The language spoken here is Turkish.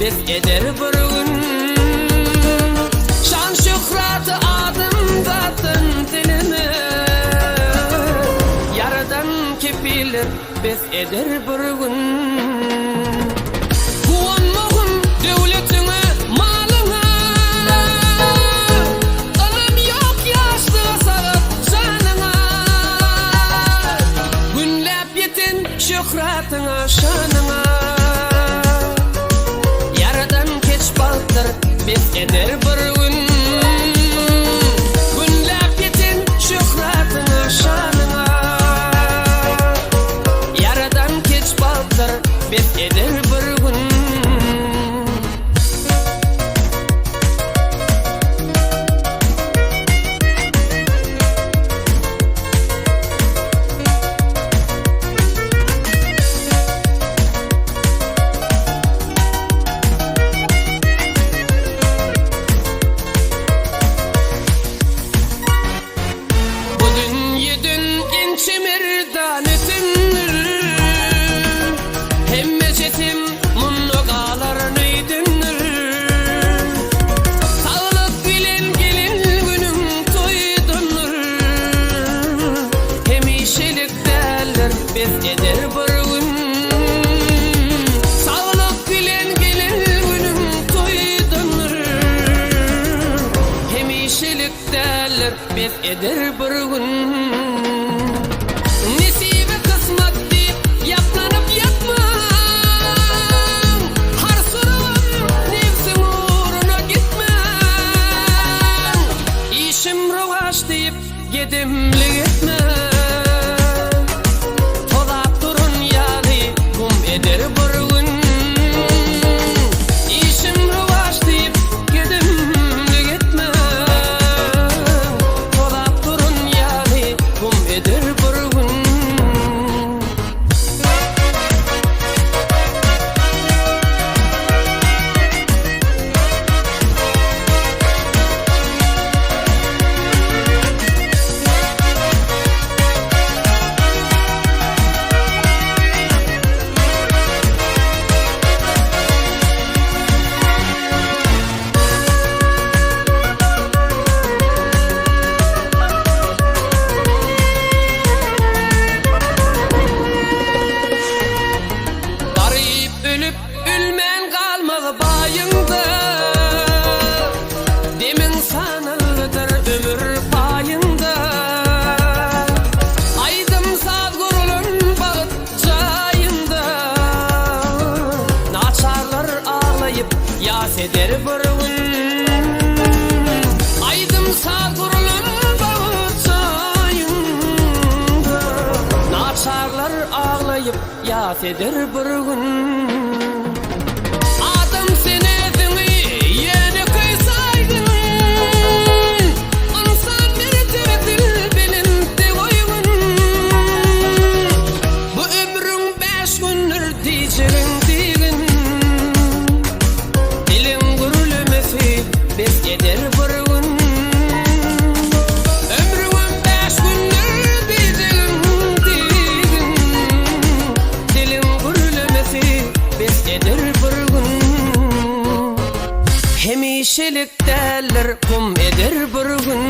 biz eder bir gün. Şan şöhratı adımdatın dilimi, yaradan kepilir biz eder bir gün. Kuvanmağın devletine, malına, ılım yok yaşlığa sağıp canına. Günlep yetin şöhratına, şanına, yaradan keç baldır biz eder bir gün. Günlep yetin şöhratına, şanına, yaradan keç baldır biz eder bir gün. Biz eder bir gün. Sağlık bilen gelin günüm toydunur. Hemişelik derler biz eder bir gün. Nesibe kısmet deyip yaplanıp yatmam. Har sorulur nefsim uğruna gitmem. İşim rövaş deyip gedimli gitmem. Eder bir gün. İşim rövaş deyip gedimli gitmem. Tolap durun yani kum eder bir gün. Ülmen kalmalı bayında, demin sanılıdır ömür payında. Aydım saat kurulun bağıt çayında, naçarlar ağlayıp yas eder bir gün. Aydım saat kurulun bağıt çayında, naçarlar ağlayıp yas eder bir gün. Biz eder bir gün. Ömrümün 5 gündür dilim digin. Dilim gürlemesi biz eder bir gün. Hemişelik derler kum eder bir gün.